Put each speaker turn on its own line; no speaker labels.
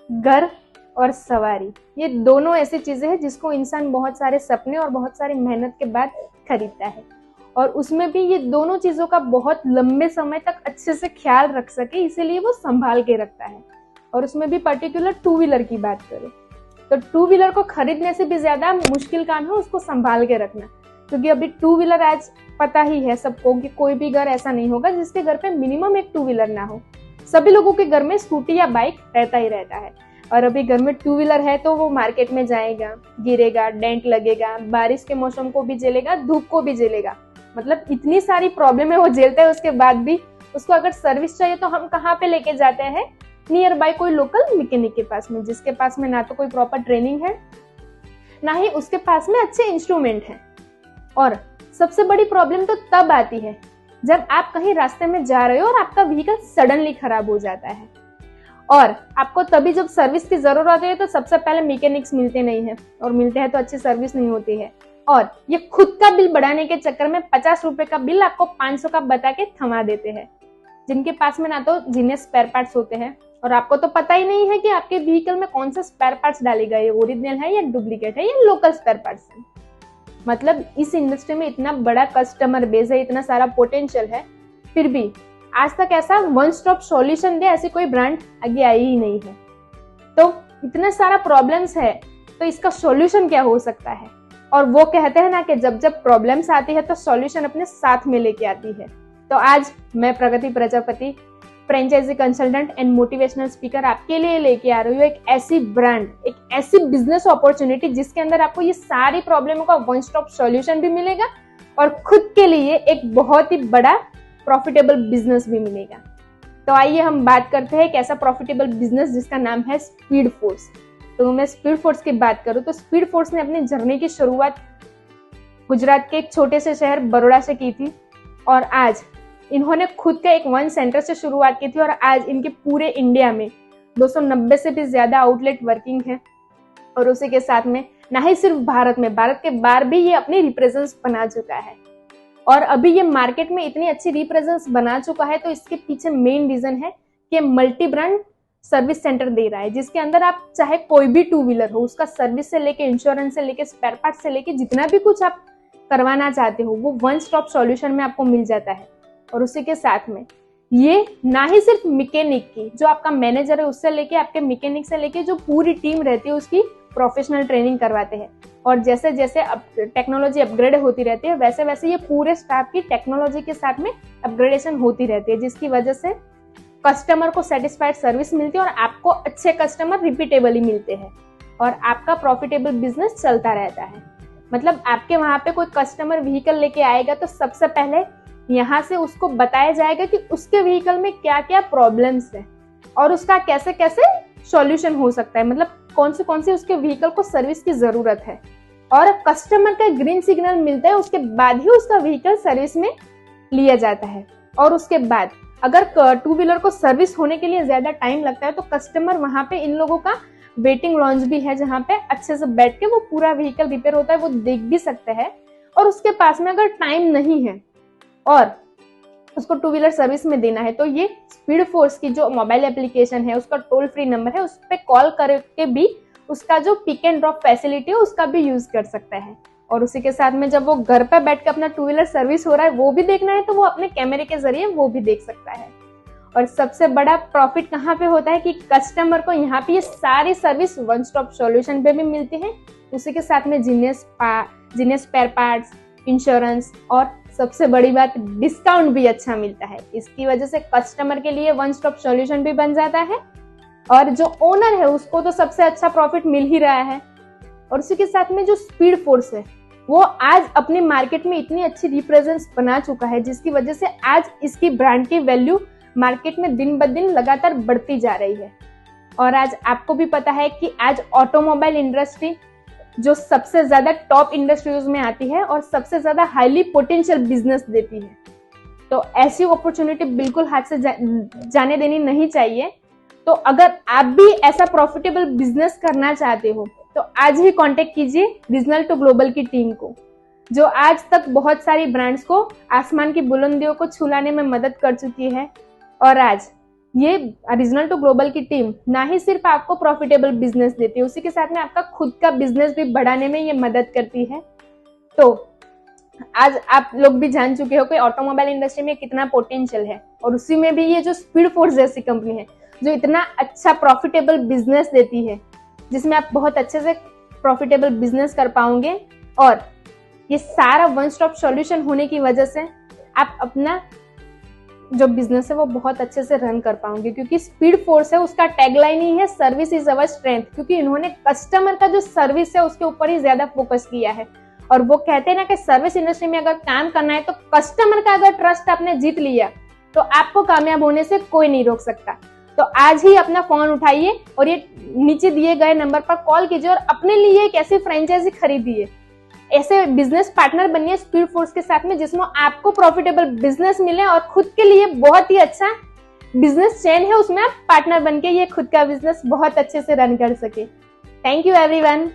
घर और सवारी, ये दोनों ऐसी चीजें हैं जिसको इंसान बहुत सारे सपने और बहुत सारी मेहनत के बाद खरीदता है, और उसमें भी ये दोनों चीजों का बहुत लंबे समय तक अच्छे से ख्याल रख सके इसीलिए वो संभाल के रखता है। और उसमें भी पर्टिकुलर टू व्हीलर की बात करें तो टू व्हीलर को खरीदने से भी ज्यादा मुश्किल काम है उसको संभाल के रखना, क्योंकि अभी टू व्हीलर आज पता ही है सबको कि कोई भी घर ऐसा नहीं होगा जिसके घर पे मिनिमम एक टू व्हीलर ना हो। सभी लोगों के घर में स्कूटी या बाइक रहता ही रहता है, और अभी घर में टू व्हीलर है तो वो मार्केट में जाएगा, गिरेगा, डेंट लगेगा, बारिश के मौसम को भी झेलेगा, धूप को भी झेलेगा, मतलब इतनी सारी प्रॉब्लम है वो झेलता है। उसके बाद भी उसको अगर सर्विस चाहिए तो हम कहाँ पे लेके जाते हैं? नियर बाय कोई लोकल मैकेनिक के पास में, जिसके पास में ना तो कोई प्रॉपर ट्रेनिंग है ना ही उसके पास में अच्छे इंस्ट्रूमेंट हैं। और सबसे बड़ी प्रॉब्लम तो तब आती है जब आप कहीं रास्ते में जा रहे हो और आपका व्हीकल सडनली खराब हो जाता है, और आपको तभी जब सर्विस की जरूरत होती है तो सबसे पहले मैकेनिक्स मिलते नहीं है, और मिलते हैं तो अच्छी सर्विस नहीं होती है, और ये खुद का बिल बढ़ाने के चक्कर में 50 रुपए का बिल आपको 500 का बता के थमा देते हैं, जिनके पास में ना तो जिन्हें स्पेयर पार्ट्स होते हैं, और आपको तो पता ही नहीं है कि आपके व्हीकल में कौन सा स्पेयर पार्ट्स डाले गए, ओरिजिनल है या डुप्लीकेट है या लोकल स्पेयर पार्ट्स है। मतलब इस इंडस्ट्री में इतना बड़ा कस्टमर बेस है, इतना सारा पोटेंशियल है, फिर भी आज तक ऐसा वन स्टॉप सॉल्यूशन दे ऐसी कोई ब्रांड आगे आई ही नहीं है। तो इतना सारा प्रॉब्लम्स है तो इसका सॉल्यूशन क्या हो सकता है? और वो कहते हैं ना कि जब जब प्रॉब्लम्स आती है तो सॉल्यूशन अपने साथ में लेके आती है। तो आज मैं Pragati Prajapati, franchisee consultant and motivational speaker, आपके लिए लेके आ रही हूँ एक ऐसी ब्रांड, एक ऐसी बिजनेस अपॉर्चुनिटी जिसके अंदर आपको ये सारी प्रॉब्लमों का वन स्टॉप सॉल्यूशन भी मिलेगा और खुद के लिए एक बहुत ही बड़ा प्रॉफिटेबल बिजनेस भी मिलेगा। तो आइए हम बात करते हैं एक ऐसा प्रॉफिटेबल बिजनेस जिसका नाम है स्पीड फोर्स। तो मैं स्पीड फोर्स की बात करूं तो स्पीड फोर्स ने अपनी जर्नी की शुरुआत गुजरात के एक छोटे से शहर बड़ौदा से की थी, और आज इन्होंने खुद का एक वन सेंटर से शुरुआत की थी, और आज इनके पूरे इंडिया में 290 से भी ज्यादा आउटलेट वर्किंग है। और उसी के साथ में ना ही सिर्फ भारत में, भारत के बाहर भी ये अपनी रिप्रेजेंस बना चुका है, और अभी ये मार्केट में इतनी अच्छी रिप्रेजेंस बना चुका है तो इसके पीछे मेन रीजन है कि मल्टी ब्रांड सर्विस सेंटर दे रहा है, जिसके अंदर आप चाहे कोई भी टू व्हीलर हो उसका सर्विस से लेके इंश्योरेंस से लेके स्पेयर पार्ट से लेके जितना भी कुछ आप करवाना चाहते हो वो वन स्टॉप सॉल्यूशन में आपको मिल जाता है। और उसी के साथ में ये ना ही सिर्फ मैकेनिक की, जो आपका मैनेजर है उससे लेके आपके मैकेनिक से लेके जो पूरी टीम रहती है उसकी प्रोफेशनल ट्रेनिंग करवाते हैं, और जैसे जैसे अब टेक्नोलॉजी अपग्रेड होती रहती है वैसे वैसे ये पूरे स्टाफ की टेक्नोलॉजी के साथ में अपग्रेडेशन होती रहती है, जिसकी वजह से कस्टमर को सेटिस्फाइड सर्विस मिलती है और आपको अच्छे कस्टमर रिपीटेबली मिलते हैं, और आपका प्रॉफिटेबल बिजनेस चलता रहता है। मतलब आपके वहां पे कोई कस्टमर व्हीकल लेके आएगा तो सबसे पहले यहाँ से उसको बताया जाएगा कि उसके व्हीकल में क्या क्या प्रॉब्लम्स है और उसका कैसे कैसे सॉल्यूशन हो सकता है, मतलब कौन सी उसके व्हीकल को सर्विस की जरूरत है, और कस्टमर का ग्रीन सिग्नल मिलता है उसके बाद ही उसका व्हीकल सर्विस में लिया जाता है। और उसके बाद अगर टू व्हीलर को सर्विस होने के लिए ज्यादा टाइम लगता है तो कस्टमर वहां पे इन लोगों का वेटिंग लॉन्ज भी है जहाँ पे अच्छे से बैठ के वो पूरा व्हीकल रिपेयर होता है वो देख भी सकते हैं। और उसके पास में अगर टाइम नहीं है और उसको टू व्हीलर सर्विस में देना है तो ये स्पीड फोर्स की जो मोबाइल एप्लीकेशन है उसका टोल फ्री नंबर है, उस पर कॉल करके भी उसका जो पिक एंड ड्रॉप फैसिलिटी है उसका भी यूज कर सकता है। और उसी के साथ में जब वो घर पर बैठ के अपना टू व्हीलर सर्विस हो रहा है वो भी देखना है तो वो अपने कैमरे के जरिए वो भी देख सकता है। और सबसे बड़ा प्रॉफिट कहाँ पे होता है कि कस्टमर को यहाँ पे ये सारी सर्विस वन स्टॉप सॉल्यूशन पे भी मिलती है, उसी के साथ में जीनियस स्पेयर पार्ट्स, इंश्योरेंस, और सबसे बड़ी बात डिस्काउंट भी अच्छा मिलता है। इसकी वजह से कस्टमर के लिए वन स्टॉप सॉल्यूशन भी बन जाता है और जो ओनर है उसको तो सबसे अच्छा प्रॉफिट मिल ही रहा है। और उसी के साथ में जो स्पीड फोर्स है वो आज अपनी मार्केट में इतनी अच्छी रिप्रेजेंस बना चुका है जिसकी वजह से आज इसकी ब्रांड की वैल्यू मार्केट में दिन ब दिन लगातार बढ़ती जा रही है। और आज आपको भी पता है कि आज ऑटोमोबाइल इंडस्ट्री जो सबसे ज्यादा टॉप इंडस्ट्रीज में आती है और सबसे ज्यादा हाईली पोटेंशियल बिजनेस देती है, तो ऐसी अपॉर्चुनिटी बिल्कुल हाथ से जाने देनी नहीं चाहिए। तो अगर आप भी ऐसा प्रॉफिटेबल बिजनेस करना चाहते हो तो आज ही कांटेक्ट कीजिए रीजनल टू ग्लोबल की टीम को, जो आज तक बहुत सारी ब्रांड्स को आसमान की बुलंदियों को छुलाने में मदद कर चुकी है और आज ये रीजनल टू ग्लोबल की टीम ना ही सिर्फ आपको प्रॉफिटेबल बिजनेस देती है, उसी के साथ में आपका खुद का बिजनेस भी बढ़ाने में ये मदद करती है। तो आज आप लोग भी जान चुके हो कि ऑटोमोबाइल इंडस्ट्री में कितना पोटेंशियल है, और उसी में भी ये जो स्पीड फोर्स जैसी कंपनी है जो इतना अच्छा प्रॉफिटेबल बिजनेस देती है, जिसमें आप बहुत अच्छे से प्रॉफिटेबल बिजनेस कर पाओगे, और ये सारा वन स्टॉप सॉल्यूशन होने की वजह से आप अपना जो बिजनेस है वो बहुत अच्छे से रन कर पाओगे। क्योंकि स्पीड फोर्स है, उसका टैगलाइन ही है सर्विस इज अवर स्ट्रेंथ, क्योंकि इन्होंने कस्टमर का जो सर्विस है उसके ऊपर ही ज्यादा फोकस किया है। और वो कहते हैं ना कि सर्विस इंडस्ट्री में अगर काम करना है तो कस्टमर का अगर ट्रस्ट आपने जीत लिया तो आपको कामयाब होने से कोई नहीं रोक सकता। तो आज ही अपना फोन उठाइए और ये नीचे दिए गए नंबर पर कॉल कीजिए और अपने लिए एक ऐसी फ्रेंचाइजी खरीदिए, ऐसे बिजनेस पार्टनर बनिए स्पीड फोर्स के साथ में, जिसमें आपको प्रॉफिटेबल बिजनेस मिले और खुद के लिए बहुत ही अच्छा बिजनेस चेन है, उसमें आप पार्टनर बनके ये खुद का बिजनेस बहुत अच्छे से रन कर सके। Thank you everyone.